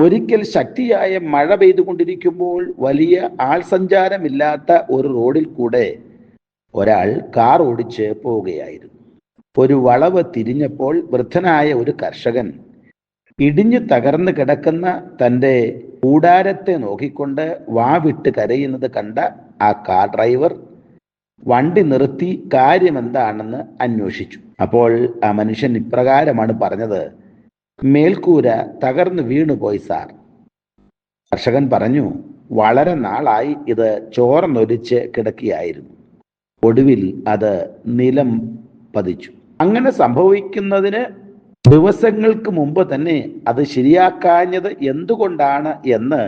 ഒരിക്കൽ ശക്തിയായ മഴ പെയ്തുകൊണ്ടിരിക്കുമ്പോൾ വലിയ ആൾസഞ്ചാരമില്ലാത്ത ഒരു റോഡിൽ കൂടെ ഒരാൾ കാർ ഓടിച്ച് പോവുകയായിരുന്നു. ഒരു വളവ് തിരിഞ്ഞപ്പോൾ വൃദ്ധനായ ഒരു കർഷകൻ ഇടിഞ്ഞു തകർന്നു കിടക്കുന്ന തൻ്റെ കൂടാരത്തെ നോക്കിക്കൊണ്ട് വാവിട്ട് കരയുന്നത് കണ്ട ആ കാർ ഡ്രൈവർ വണ്ടി നിർത്തി കാര്യമെന്താണെന്ന് അന്വേഷിച്ചു. അപ്പോൾ ആ മനുഷ്യൻ ഇപ്രകാരമാണ് പറഞ്ഞത്: മേൽക്കൂര തകർന്നു വീണുപോയി സാർ. കർഷകൻ പറഞ്ഞു, വളരെ നാളായി ഇത് ചോർന്നൊലിച്ച് കിടക്കുകയായിരുന്നു. ഒടുവിൽ അത് നിലം പതിച്ചു. അങ്ങനെ സംഭവിക്കുന്നതിന് ദിവസങ്ങൾക്ക് മുമ്പ് തന്നെ അത് ശരിയാക്കാഞ്ഞത് എന്തുകൊണ്ടാണ് എന്ന്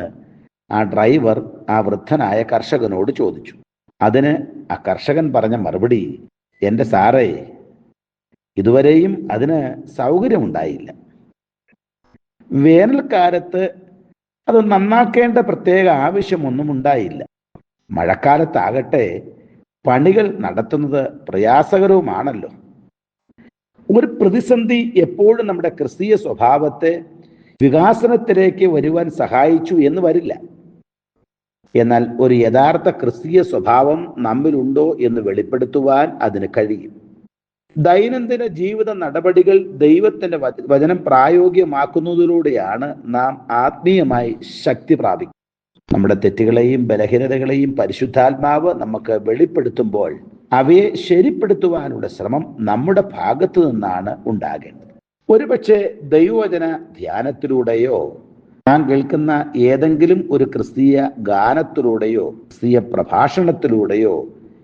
ആ ഡ്രൈവർ ആ വൃദ്ധനായ കർഷകനോട് ചോദിച്ചു. അതിന് ആ കർഷകൻ പറഞ്ഞ മറുപടി: എൻ്റെ സാറേ, ഇതുവരെയും അതിന് സൗകര്യമുണ്ടായില്ല. വേനൽക്കാലത്ത് അത് നന്നാക്കേണ്ട പ്രത്യേക ആവശ്യമൊന്നും ഉണ്ടായില്ല. മഴക്കാലത്താകട്ടെ പണികൾ നടത്തുന്നത് പ്രയാസകരവുമാണല്ലോ. ഒരു പ്രതിസന്ധി എപ്പോഴും നമ്മുടെ ക്രിസ്തീയ സ്വഭാവത്തെ വികാസനത്തിലേക്ക് വരുവാൻ സഹായിച്ചു എന്ന് വരില്ല. എന്നാൽ ഒരു യഥാർത്ഥ ക്രിസ്തീയ സ്വഭാവം നമ്മിലുണ്ടോ എന്ന് വെളിപ്പെടുത്തുവാൻ അതിന് കഴിയും. ദൈനംദിന ജീവിത നടപടികൾ ദൈവത്തിന്റെ വചനം പ്രായോഗികമാക്കുന്നതിലൂടെയാണ് നാം ആത്മീയമായി ശക്തി പ്രാപിക്കുന്നത്. നമ്മുടെ തെറ്റുകളെയും ബലഹീനതകളെയും പരിശുദ്ധാത്മാവ് നമുക്ക് വെളിപ്പെടുത്തുമ്പോൾ അവയെ ശരിപ്പെടുത്തുവാനുള്ള ശ്രമം നമ്മുടെ ഭാഗത്തു നിന്നാണ് ഉണ്ടാകേണ്ടത്. ഒരുപക്ഷെ ദൈവവചന ധ്യാനത്തിലൂടെയോ നാം കേൾക്കുന്ന ഏതെങ്കിലും ഒരു ക്രിസ്തീയ ഗാനത്തിലൂടെയോ ക്രിസ്തീയ പ്രഭാഷണത്തിലൂടെയോ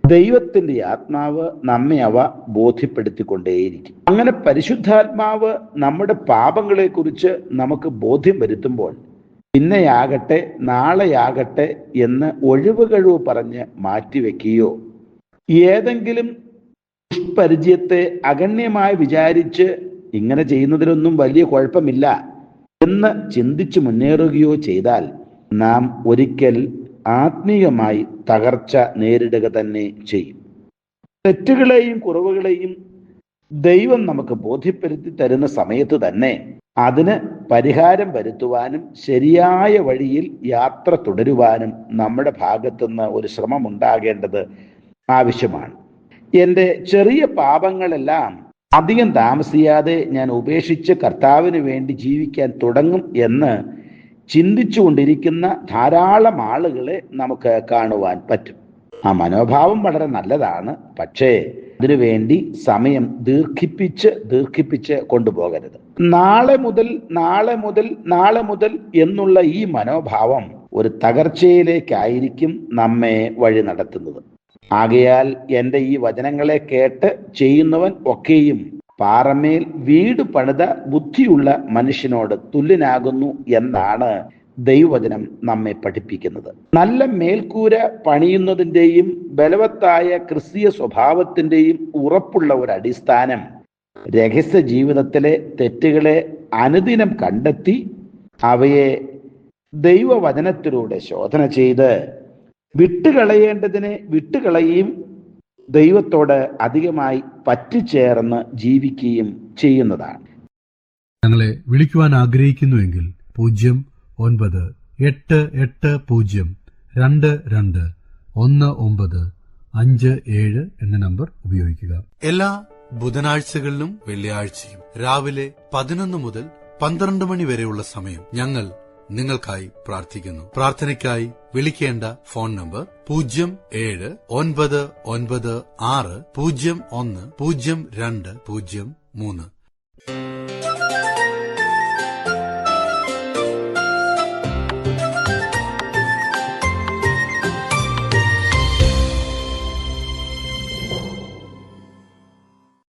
ദൈവത്തിന്റെ ആത്മാവ് നമ്മെ അവ ബോധ്യപ്പെടുത്തിക്കൊണ്ടേയിരിക്കും. അങ്ങനെ പരിശുദ്ധാത്മാവ് നമ്മുടെ പാപങ്ങളെക്കുറിച്ച് നമുക്ക് ബോധ്യം വരുത്തുമ്പോൾ പിന്നെയാകട്ടെ നാളെയാകട്ടെ എന്ന് ഒഴിവുകഴിവ് പറഞ്ഞ് മാറ്റിവെക്കുകയോ ഏതെങ്കിലും ദുഷ്പരിചയത്തെ അഗണ്യമായി വിചാരിച്ച് ഇങ്ങനെ ചെയ്യുന്നതിലൊന്നും വലിയ കുഴപ്പമില്ല എന്ന് ചിന്തിച്ച് മുന്നേറുകയോ ചെയ്താൽ നാം ഒരിക്കൽ ആത്മീയമായി തകർച്ച നേരിടുക തന്നെ ചെയ്യും. തെറ്റുകളെയും കുറവുകളെയും ദൈവം നമുക്ക് ബോധ്യപ്പെടുത്തി തരുന്ന സമയത്ത് തന്നെ അതിന് പരിഹാരം വരുത്തുവാനും ശരിയായ വഴിയിൽ യാത്ര തുടരുവാനും നമ്മുടെ ഭാഗത്തുനിന്ന് ഒരു ശ്രമം ഉണ്ടാകേണ്ടത് ആവശ്യമാണ്. എൻ്റെ ചെറിയ പാപങ്ങളെല്ലാം അധികം താമസിയാതെ ഞാൻ ഉപേക്ഷിച്ച് കർത്താവിന് വേണ്ടി ജീവിക്കാൻ തുടങ്ങും എന്ന് ചിന്തിച്ചു കൊണ്ടിരിക്കുന്ന ധാരാളം ആളുകളെ നമുക്ക് കാണുവാൻ പറ്റും. ആ മനോഭാവം വളരെ നല്ലതാണ്. പക്ഷേ അതിനുവേണ്ടി സമയം ദീർഘിപ്പിച്ച് കൊണ്ടുപോകരുത്. നാളെ മുതൽ എന്നുള്ള ഈ മനോഭാവം ഒരു തകർച്ചയിലേക്കായിരിക്കും നമ്മെ വഴി നടത്തുന്നത്. ആകയാൽ എൻ്റെ ഈ വചനങ്ങളെ കേട്ട് ചെയ്യുന്നവൻ ഒക്കെയും പാറമേൽ വീട് പണിത ബുദ്ധിയുള്ള മനുഷ്യനോട് തുല്യനാകുന്നു എന്നാണ് ദൈവവചനം നമ്മെ പഠിപ്പിക്കുന്നത്. നല്ല മേൽക്കൂര പണിയുന്നതിൻ്റെയും ബലവത്തായ ക്രിസ്തീയ സ്വഭാവത്തിൻ്റെയും ഉറപ്പുള്ള ഒരു അടിസ്ഥാനം രഹസ്യ ജീവിതത്തിലെ തെറ്റുകളെ അനുദിനം കണ്ടെത്തി അവയെ ദൈവവചനത്തിലൂടെ ശോധന ചെയ്ത് വിട്ടുകളയേണ്ടതിനെ വിട്ടുകളയുകയും ദൈവത്തോട് അധികമായി പറ്റിച്ചേർന്ന് ജീവിക്കുകയും ചെയ്യുന്നതാണ്. ഞങ്ങളെ വിളിക്കുവാൻ ആഗ്രഹിക്കുന്നുവെങ്കിൽ 0988-022-1957 എന്ന നമ്പർ ഉപയോഗിക്കുക. എല്ലാ ബുധനാഴ്ചകളിലും വെള്ളിയാഴ്ചയും രാവിലെ 11 മുതൽ 12 മണി വരെയുള്ള സമയം ഞങ്ങൾ നിങ്ങൾക്കായി പ്രാർത്ഥിക്കുന്നു. പ്രാർത്ഥനയ്ക്കായി വിളിക്കേണ്ട ഫോൺ നമ്പർ 079960010203.